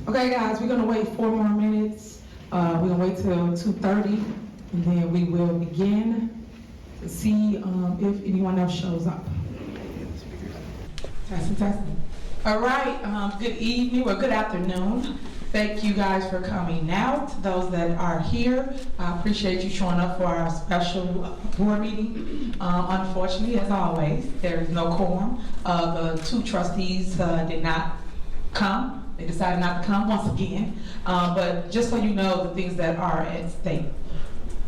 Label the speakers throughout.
Speaker 1: Okay, guys, we're gonna wait 4 more minutes. We're gonna wait till 2:30, and then we will begin to see if anyone else shows up. Testing. All right, good evening or good afternoon. Thank you guys for coming out. Those that are here, I appreciate you showing up for our special board meeting. Unfortunately, as always, there is no quorum. The 2 trustees did not come. They decided not to come once again. But just so you know the things that are at stake.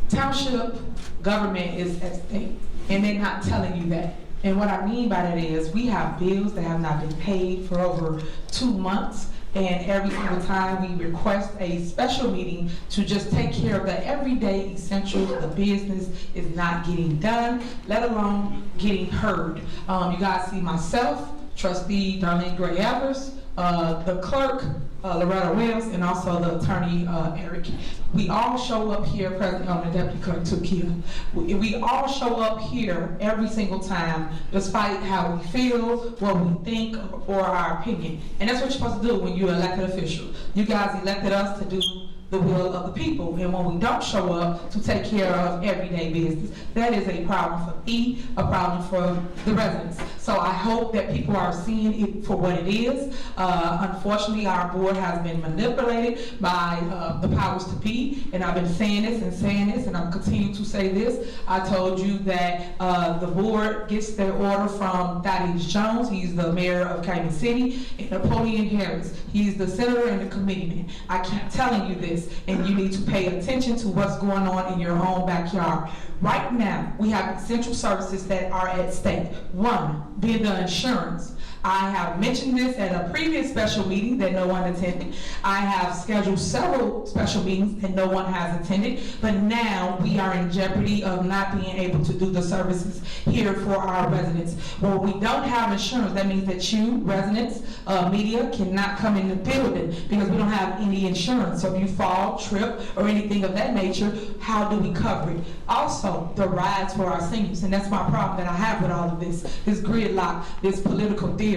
Speaker 1: Township government is at stake, and they're not telling you that. And what I mean by that is we have bills that have not been paid for over 2 months. And every single time we request a special meeting to just take care of the everyday essentials, the business is not getting done, let alone getting heard. You guys see myself, trustee Darlene Gray-Evers, the clerk, Loretta Wells, and also the attorney, Eric. We all show up here, President, the Deputy Clerk Tukia. We all show up here every single time, despite how we feel, what we think, or our opinion. And that's what you're supposed to do when you're an elected official. You guys elected us to do the will of the people, and when we don't show up to take care of everyday business, that is a problem for me, a problem for the residents. So I hope that people are seeing it for what it is. Unfortunately, our board has been manipulated by the powers to be, and I've been saying this, and I'm continuing to say this. I told you that the board gets their order from Thaddeus Jones. He's the mayor of Cayman City, and Napoleon Harris. He's the senator and the committeeman. I keep telling you this, and you need to pay attention to what's going on in your own backyard. Right now, we have essential services that are at stake. One, being the insurance. I have mentioned this at a previous special meeting that no one attended. I have scheduled several special meetings that no one has attended, but now we are in jeopardy of not being able to do the services here for our residents. When we don't have insurance, that means that you, residents, media, cannot come in the building because we don't have any insurance. So if you fall, trip, or anything of that nature, how do we cover it? Also, the rides for our seniors, and that's my problem that I have with all of this gridlock, this political theater.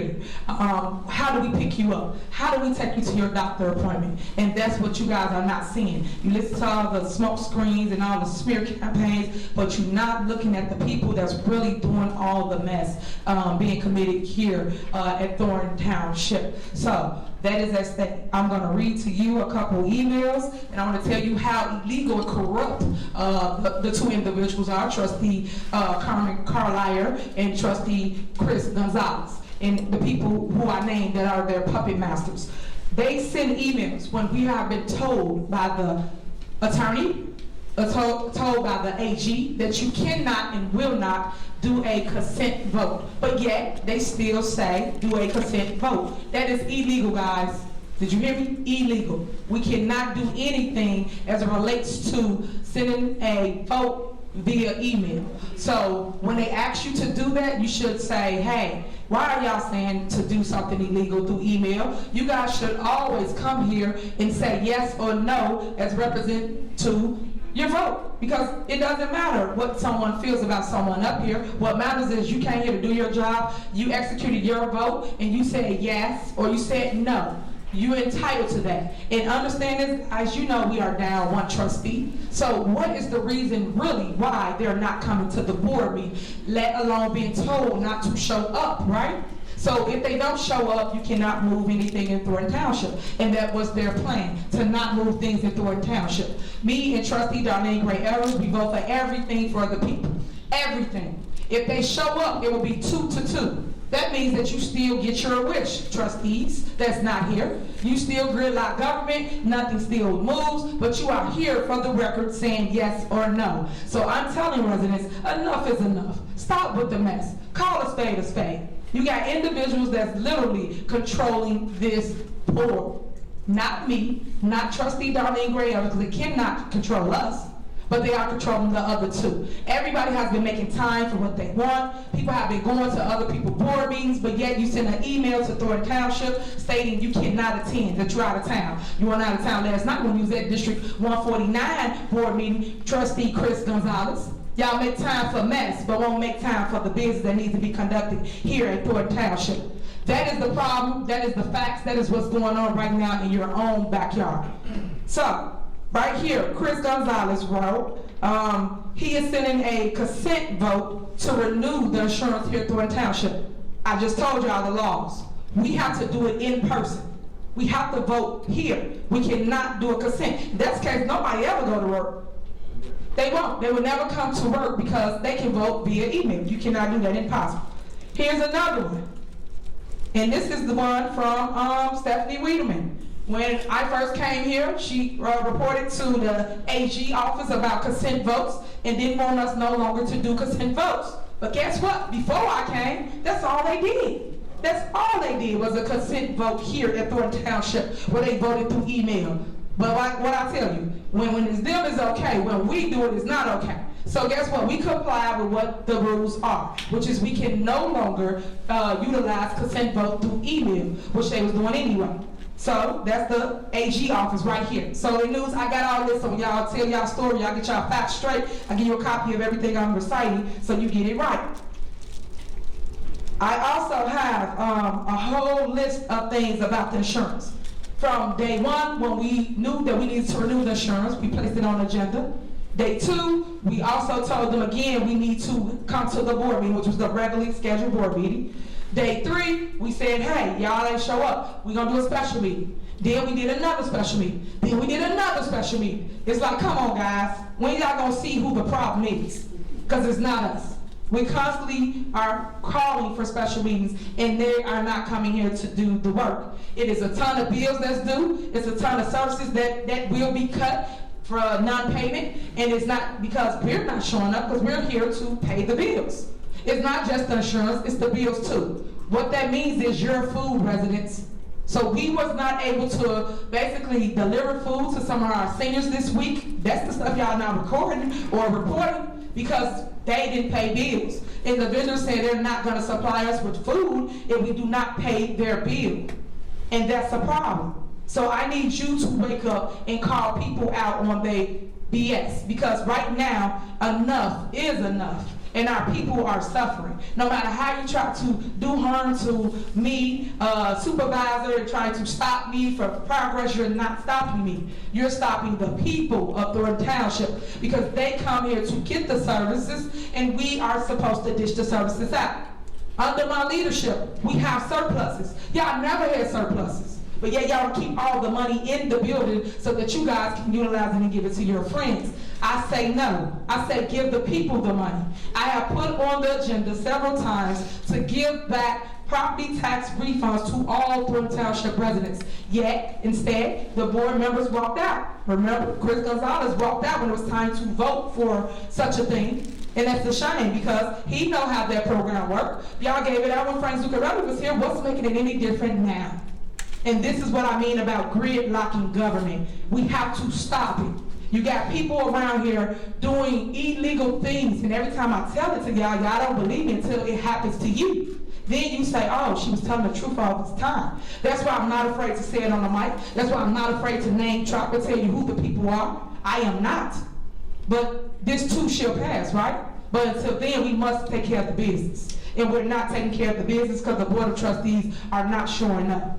Speaker 1: How do we pick you up? How do we take you to your doctor appointment? And that's what you guys are not seeing. You listen to all the smoke screens and all the smear campaigns, but you're not looking at the people that's really doing all the mess being committed here at Thornton Township. So that is at stake. I'm going to read to you a couple emails, and I want to tell you how illegal and corrupt the 2 individuals are, Trustee Carmen Carlier and Trustee Chris Gonzalez, and the people who I named that are their puppet masters. They send emails when we have been told by the attorney, told by the AG that you cannot and will not do a consent vote, but yet they still say do a consent vote. That is illegal, guys. Did you hear me? Illegal. We cannot do anything as it relates to sending a vote via email. So when they ask you to do that, you should say, hey, why are y'all saying to do something illegal through email? You guys should always come here and say yes or no as represent to your vote, because it doesn't matter what someone feels about someone up here. What matters is you came here to do your job, you executed your vote, and you said yes or you said no. You're entitled to that. And understand this, as you know, we are down 1 trustee. So what is the reason really why they're not coming to the board meeting, let alone being told not to show up, right? So if they don't show up, you cannot move anything in Thornton Township. And that was their plan, to not move things in Thornton Township. Me and Trustee Darlene Gray-Evers, we vote for everything for the people. Everything. If they show up, it will be 2-2. That means that you still get your wish, trustees that's not here. You still gridlock government, nothing still moves, but you are here for the record saying yes or no. So I'm telling residents, enough is enough. Stop with the mess. Call a spade a spade. You got individuals that's literally controlling this board. Not me, not Trustee Darlene Gray-Evers, because they cannot control us, but they are controlling the other 2. Everybody has been making time for what they want. People have been going to other people's board meetings, but yet you send an email to Thornton Township stating you cannot attend, that you're out of town. You were out of town last night when you was at District 149 board meeting, Trustee Chris Gonzalez. Y'all make time for mess, but won't make time for the business that needs to be conducted here at Thornton Township. That is the problem, that is the facts, that is what's going on right now in your own backyard. So, right here, Chris Gonzalez wrote, he is sending a consent vote to renew the insurance here at Thornton Township. I just told y'all the laws. We have to do it in person. We have to vote here. We cannot do a consent. In that case, nobody ever go to work. They won't. They will never come to work because they can vote via email. You cannot do that, impossible. Here's another one. And this is the one from Stephanie Wiedemann. When I first came here, she reported to the AG office about consent votes and didn't want us no longer to do consent votes. But guess what? Before I came, that's all they did. That's all they did was a consent vote here at Thornton Township where they voted through email. But like what I tell you, when it's them it's okay, when we do it, it's not okay. So guess what? We comply with what the rules are, which is we can no longer utilize consent vote through email, which they was doing anyway. So that's the AG office right here. So the news, I got all this, so when y'all tell y'all story, y'all get y'all facts straight. I give you a copy of everything I'm reciting so you get it right. I also have a whole list of things about the insurance. From day one, when we knew that we needed to renew the insurance, we placed it on the agenda. Day two, we also told them again we need to come to the board meeting, which was the regularly scheduled board meeting. Day three, we said, hey, y'all ain't show up. We're gonna do a special meeting. Then we did another special meeting. Then we did another special meeting. It's like, come on guys, when y'all gonna see who the problem is? Because it's not us. We constantly are calling for special meetings and they are not coming here to do the work. It is a ton of bills that's due. It's a ton of services that will be cut for non-payment, and it's not because we're not showing up, because we're here to pay the bills. It's not just the insurance, it's the bills too. What that means is your food residents. So we was not able to basically deliver food to some of our seniors this week. That's the stuff y'all not recording or reporting because they didn't pay bills. Individuals say they're not gonna supply us with food if we do not pay their bill. And that's a problem. So I need you to wake up and call people out on their BS, because right now, enough is enough. And our people are suffering. No matter how you try to do harm to me, supervisor, trying to stop me from progress, you're not stopping me. You're stopping the people of Thornton Township because they come here to get the services and we are supposed to dish the services out. Under my leadership, we have surpluses. Y'all never had surpluses. But yet y'all keep all the money in the building so that you guys can utilize it and give it to your friends. I say no. I say give the people the money. I have put on the agenda several times to give back property tax refunds to all Thornton Township residents. Yet, instead, the board members walked out. Remember, Chris Gonzalez walked out when it was time to vote for such a thing. And that's a shame because he know how that program worked. Y'all gave it out when Frank Zuccarelli was here. What's making it any different now? And this is what I mean about gridlocking government. We have to stop it. You got people around here doing illegal things, and every time I tell it to y'all, y'all don't believe me until it happens to you. Then you say, oh, she was telling the truth all this time. That's why I'm not afraid to say it on the mic. That's why I'm not afraid to name drop and tell you who the people are. I am not. But this too shall pass, right? But until then, we must take care of the business. And we're not taking care of the business because the Board of Trustees are not showing up.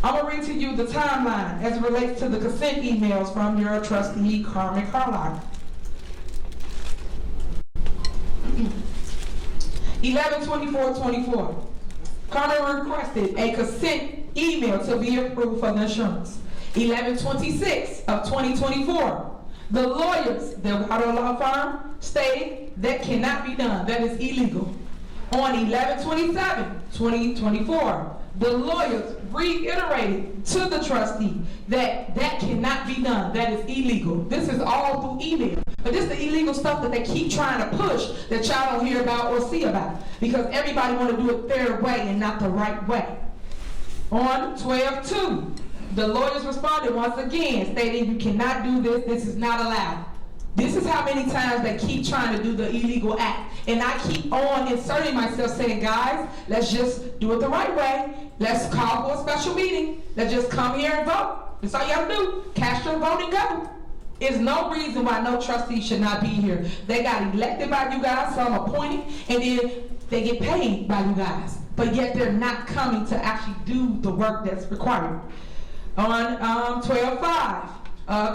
Speaker 1: I'm going to read to you the timeline as it relates to the consent emails from your trustee, Carmen Carlisle. 11/24/24. Carmen requested a consent email to be approved for the insurance. 11/26/2024. The lawyers, the auto law firm, stated that cannot be done. That is illegal. On 11/27/2024, the lawyers reiterated to the trustee that that cannot be done. That is illegal. This is all through email. But this is the illegal stuff that they keep trying to push that y'all don't hear about or see about because everybody want to do it their way and not the right way. On 12/2, the lawyers responded once again, stating you cannot do this. This is not allowed. This is how many times they keep trying to do the illegal act. And I keep on inserting myself saying, guys, let's just do it the right way. Let's call for a special meeting. Let's just come here and vote. That's all you have to do. Cast your vote and go. There's no reason why no trustee should not be here. They got elected by you guys, some appointed, and then they get paid by you guys. but yet they're not coming to actually do the work that's required. On 12/5,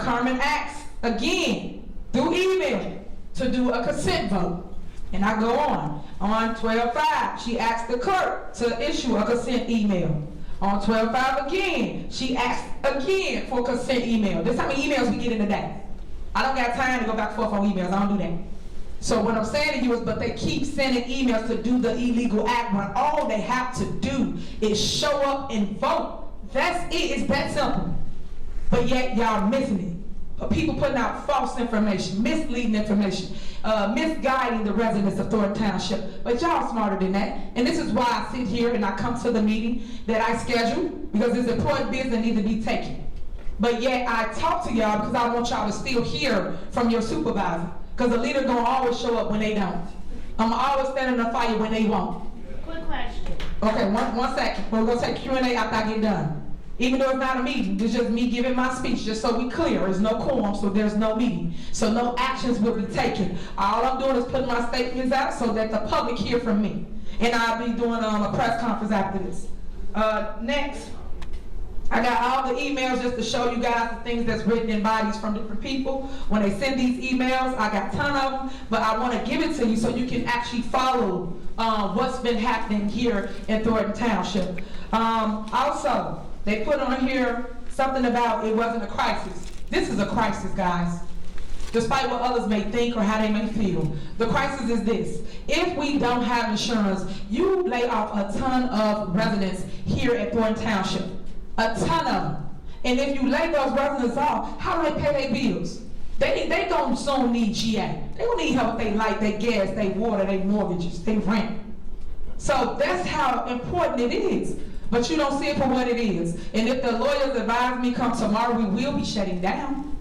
Speaker 1: Carmen asks again through email to do a consent vote. And I go on. On 12/5, she asked the clerk to issue a consent email. On 12/5 again, she asked again for consent email. This is how many emails we get in a day. I don't got time to go back and forth on emails. I don't do that. So what I'm saying to you is, but they keep sending emails to do the illegal act when all they have to do is show up and vote. That's it. It's that simple. But yet y'all missing it. People putting out false information, misleading information, misguiding the residents of Thornton Township. But y'all smarter than that. And this is why I sit here and I come to the meeting that I schedule, because it's important business that needs to be taken. But yet I talk to y'all because I want y'all to still hear from your supervisor. Because the leader gonna always show up when they don't. I'm always standing in the fire when they won't.
Speaker 2: Quick question.
Speaker 1: Okay, one second. We're gonna take Q&A after I get done. Even though it's not a meeting, it's just me giving my speech, just so we clear. There's no quorum, so there's no meeting. So no actions will be taken. All I'm doing is putting my statements out so that the public hear from me. And I'll be doing a press conference after this. Next, I got all the emails just to show you guys the things that's written in bodies from different people. When they send these emails, I got a ton of them, but I want to give it to you so you can actually follow what's been happening here in Thornton Township. Also, they put on here something about it wasn't a crisis. This is a crisis, guys. Despite what others may think or how they may feel. The crisis is this. If we don't have insurance, you lay off a ton of residents here at Thornton Township. A ton of them. And if you lay those residents off, how do they pay their bills? They gonna soon need GA. They gonna need help with their light, their gas, their water, their mortgages, their rent. So that's how important it is. But you don't see it for what it is. And if the lawyers advise me come tomorrow, we will be shutting down.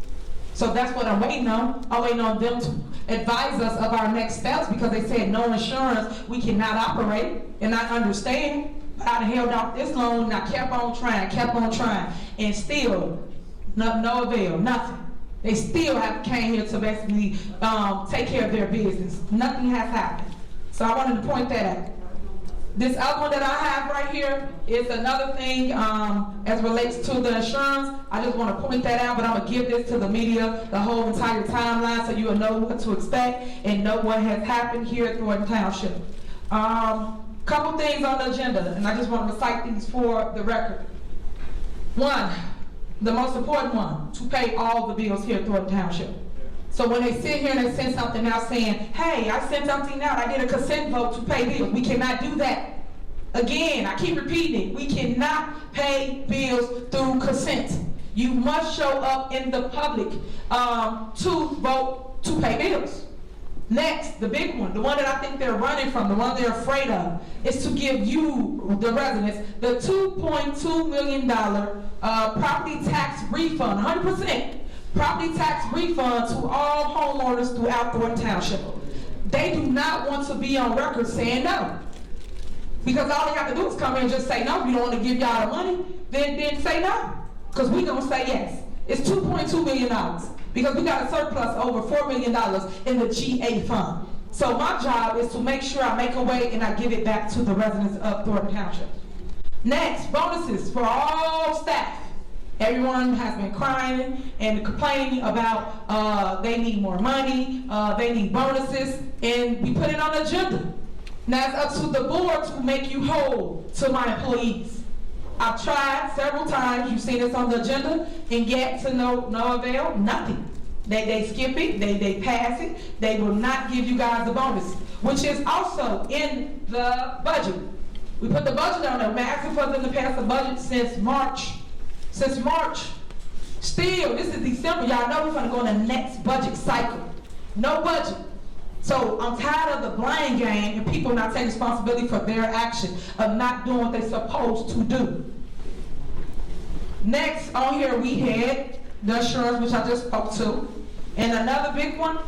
Speaker 1: So that's what I'm waiting on. I'm waiting on them to advise us of our next steps, because they said no insurance, we cannot operate. And I understand. But I'd held off this long and I kept on trying, and still no avail, nothing. They still came here to basically take care of their business. Nothing has happened. So I wanted to point that out. This other one that I have right here is another thing as relates to the insurance. I just want to point that out, but I'm going to give this to the media, the whole entire timeline, so you will know what to expect and know what has happened here at Thornton Township. Couple things on the agenda, and I just want to recite these for the record. One, the most important one, to pay all the bills here at Thornton Township. So when they sit here and they send something out saying, hey, I sent something out, I did a consent vote to pay bills. We cannot do that. Again, I keep repeating it. We cannot pay bills through consent. You must show up in the public to vote to pay bills. Next, the big one, the one that I think they're running from, the one they're afraid of, is to give you, the residents, the $2.2 million property tax refund, 100%. Property tax refund to all homeowners throughout Thornton Township. They do not want to be on record saying no. Because all they have to do is come in and just say no. If you don't want to give y'all the money, then say no. Because we're going to say yes. It's $2.2 million. Because we got a surplus over $4 million in the GA fund. So my job is to make sure I make a way and I give it back to the residents of Thornton Township. Next, bonuses for all staff. Everyone has been crying and complaining about they need more money, they need bonuses, and we put it on the agenda. Now it's up to the board to make you whole to my employees. I've tried several times, you've seen this on the agenda, and yet to no avail, nothing. They skip it, they pass it, they will not give you guys the bonus, which is also in the budget. We put the budget on there. We're asking for them to pass the budget since March. Still, this is December. Y'all know we're going to go in the next budget cycle. No budget. So I'm tired of the blame game and people not taking responsibility for their action of not doing what they're supposed to do. Next on here we had the insurance, which I just spoke to. And another big one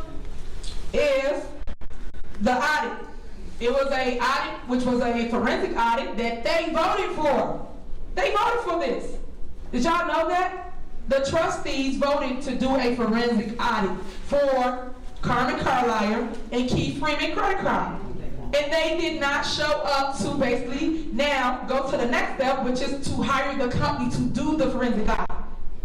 Speaker 1: is the audit. It was an audit, which was a forensic audit that they voted for. They voted for this. Did y'all know that? The trustees voted to do a forensic audit for Carmen Carlisle and Keith Freeman credit card. and they did not show up to basically now go to the next step, which is to hire the company to do the forensic audit.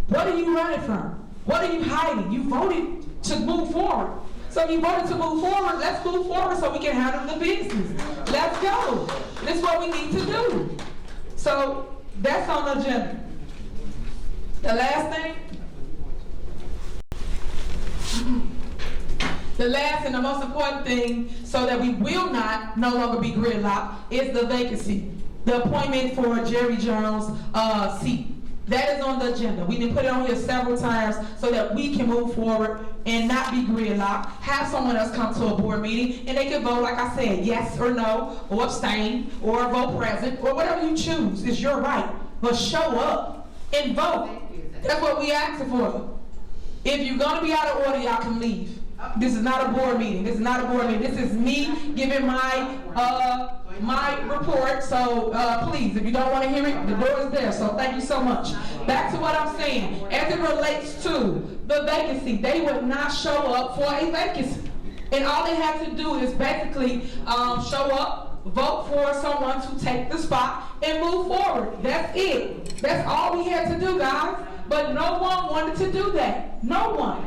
Speaker 1: What are you running from? What are you hiding? You voted to move forward. So you voted to move forward. Let's move forward so we can handle the business. Let's go. This is what we need to do. So that's on the agenda. The last thing. The last and the most important thing, so that we will not no longer be gridlocked, is the vacancy. The appointment for Jerry Jones' seat. That is on the agenda. We didn't put it on here several times so that we can move forward and not be gridlocked. Have someone else come to a board meeting and they can vote, like I said, yes or no, or abstain, or vote present, or whatever you choose. It's your right. But show up and vote. That's what we asking for. If you're going to be out of order, y'all can leave. This is not a board meeting. This is not a board meeting. This is me giving my report. So please, if you don't want to hear it, the door is there. So thank you so much. Back to what I'm saying. As it relates to the vacancy, they would not show up for a vacancy. And all they have to do is basically show up, vote for someone to take the spot, and move forward. That's it. That's all we had to do, guys. But no one wanted to do that. No one.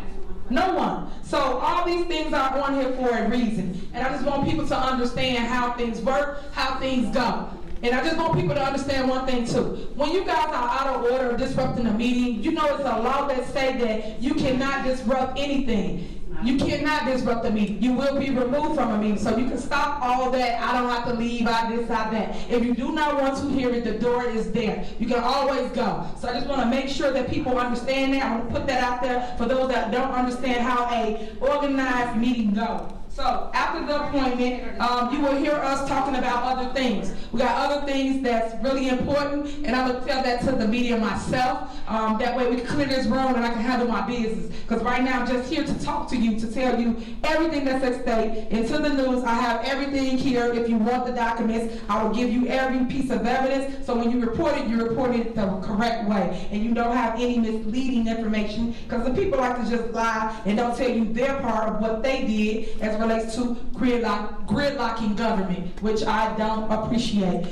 Speaker 1: No one. So all these things are on here for a reason. And I just want people to understand how things work, how things go. And I just want people to understand one thing too. When you guys are out of order or disrupting a meeting, you know it's a law that say that you cannot disrupt anything. You cannot disrupt the meeting. You will be removed from a meeting. So you can stop all that. I don't have to leave, I this, I that. If you do not want to hear it, the door is there. You can always go. So I just want to make sure that people understand that. I want to put that out there for those that don't understand how a organized meeting goes. So after the appointment, you will hear us talking about other things. We got other things that's really important, and I'm going to tell that to the media myself. That way we can clear this room and I can handle my business. Because right now I'm just here to talk to you, to tell you everything that's at stake. And to the news, I have everything here. If you want the documents, I will give you every piece of evidence. So when you report it the correct way. And you don't have any misleading information. Because the people like to just lie and don't tell you their part of what they did as relates to gridlocking government, which I don't appreciate.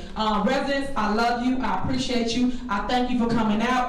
Speaker 1: Residents, I love you. I appreciate you. I thank you for coming out.